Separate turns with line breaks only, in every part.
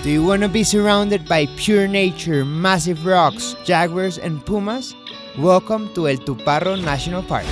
Do you want to be surrounded by pure nature, massive rocks, jaguars and pumas? Welcome to El Tuparro National Park.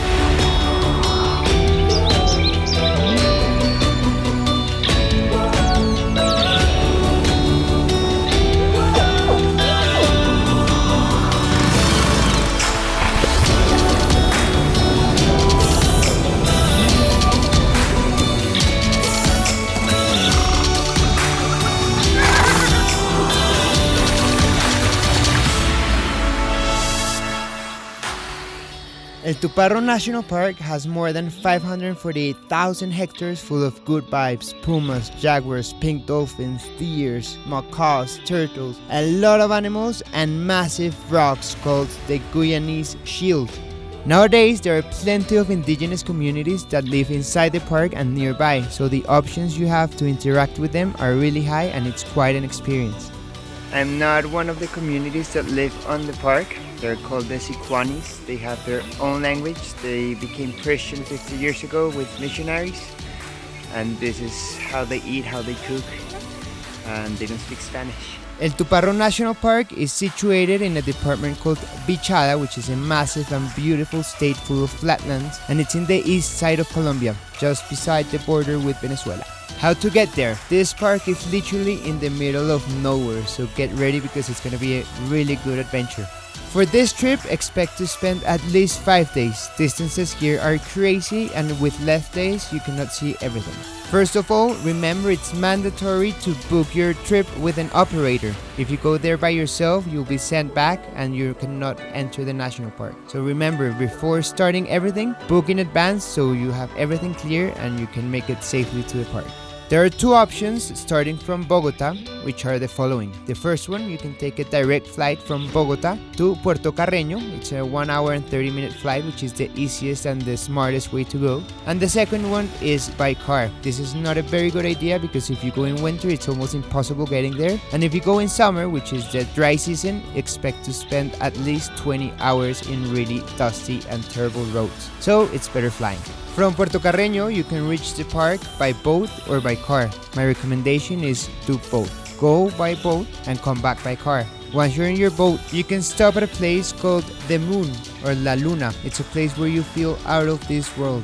El Tuparro National Park has more than 548,000 hectares full of good vibes, pumas, jaguars, pink dolphins, deers, macaws, turtles, a lot of animals and massive rocks called the Guyanese Shield. Nowadays, there are plenty of indigenous communities that live inside the park and nearby, so the options you have to interact with them are really high and it's quite an experience. I'm not one of the communities that live on the park. They're called the Siquanis. They have their own language. They became Christian 50 years ago with missionaries. And this is how they eat, how they cook. And they don't speak Spanish. El Tuparro National Park is situated in a department called Bichada, which is a massive and beautiful state full of flatlands. And it's in the east side of Colombia, just beside the border with Venezuela. How to get there? This park is literally in the middle of nowhere, so get ready because it's going to be a really good adventure. For this trip, expect to spend at least 5 days. Distances here are crazy and with less days you cannot see everything. First of all, remember it's mandatory to book your trip with an operator. If you go there by yourself, you'll be sent back and you cannot enter the national park. So remember, before starting everything, book in advance so you have everything clear and you can make it safely to the park. There are two options starting from Bogota, which are the following. The first one, you can take a direct flight from Bogota to Puerto Carreño. It's a 1 hour and 30-minute flight, which is the easiest and the smartest way to go. And the second one is by car. This is not a very good idea because if you go in winter, it's almost impossible getting there. And if you go in summer, which is the dry season, expect to spend at least 20 hours in really dusty and terrible roads. So it's better flying. From Puerto Carreño, you can reach the park by boat or by car. My recommendation is do both. Go by boat and come back by car. Once you're in your boat, you can stop at a place called the Moon or La Luna. It's a place where you feel out of this world.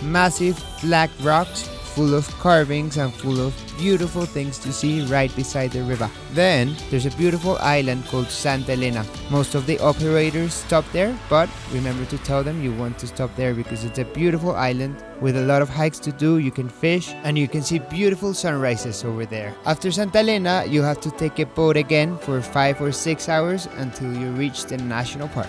Massive black rocks full of carvings and full of beautiful things to see right beside the river. Then there's a beautiful island called Santa Elena. Most of the operators stop there, but remember to tell them you want to stop there because it's a beautiful island with a lot of hikes to do. You can fish and you can see beautiful sunrises over there. After Santa Elena, you have to take a boat again for 5 or 6 hours until you reach the national park.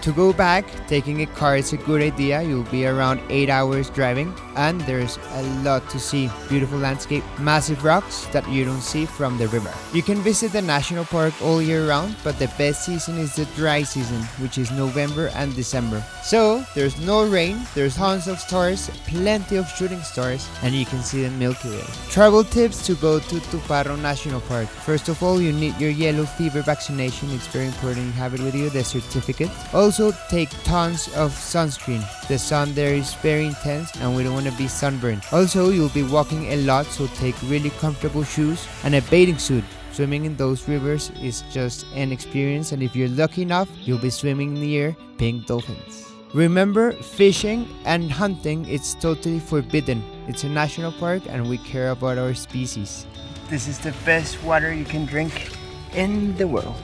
To go back, taking a car is a good idea. You'll be around 8 hours driving and there's a lot to see. Beautiful landscape, massive rocks that you don't see from the river. You can visit the national park all year round, but the best season is the dry season, which is November and December. So there's no rain, there's tons of stars, plenty of shooting stars, and you can see the Milky Way. Travel tips to go to Tuparro National Park. First of all, you need your yellow fever vaccination. It's very important you have it with you, the certificate. Also, take tons of sunscreen. The sun there is very intense and we don't want to be sunburned. Also, you'll be walking a lot, so take really comfortable shoes and a bathing suit. Swimming in those rivers is just an experience, and if you're lucky enough, you'll be swimming near pink dolphins. Remember, fishing and hunting is totally forbidden. It's a national park and we care about our species. This is the best water you can drink in the world.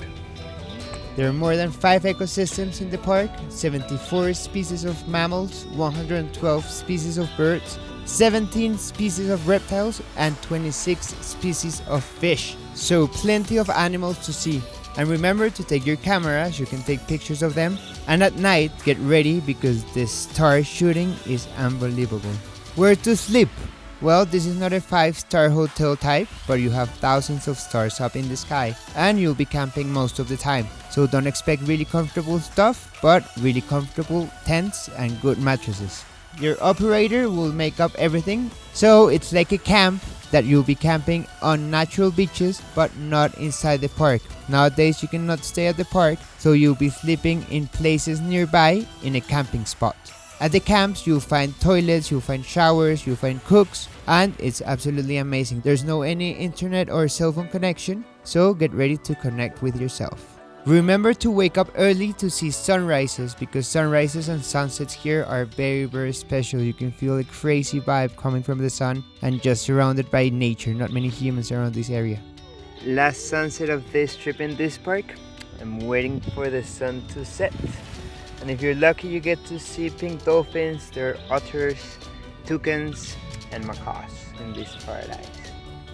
There are more than 5 ecosystems in the park, 74 species of mammals, 112 species of birds, 17 species of reptiles, and 26 species of fish. So plenty of animals to see. And remember to take your cameras, you can take pictures of them. And at night, get ready because the star shooting is unbelievable. Where to sleep? Well, this is not a 5-star hotel type, but you have thousands of stars up in the sky and you'll be camping most of the time. So don't expect really comfortable stuff, but really comfortable tents and good mattresses. Your operator will make up everything, so it's like a camp that you'll be camping on natural beaches but not inside the park. Nowadays you cannot stay at the park, so you'll be sleeping in places nearby in a camping spot. At the camps, you'll find toilets, you'll find showers, you'll find cooks, and it's absolutely amazing. There's no any internet or cell phone connection, so get ready to connect with yourself. Remember to wake up early to see sunrises, because sunrises and sunsets here are very, very special. You can feel a crazy vibe coming from the sun and just surrounded by nature. Not many humans around this area. Last sunset of this trip in this park. I'm waiting for the sun to set. And if you're lucky, you get to see pink dolphins, there are otters, toucans, and macaws in this paradise.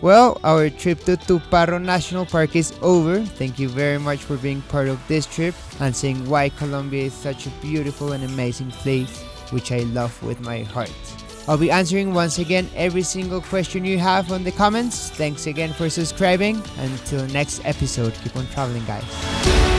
Well, our trip to Tuparro National Park is over. Thank you very much for being part of this trip and seeing why Colombia is such a beautiful and amazing place, which I love with my heart. I'll be answering once again every single question you have on the comments. Thanks again for subscribing. Until next episode, keep on traveling, guys.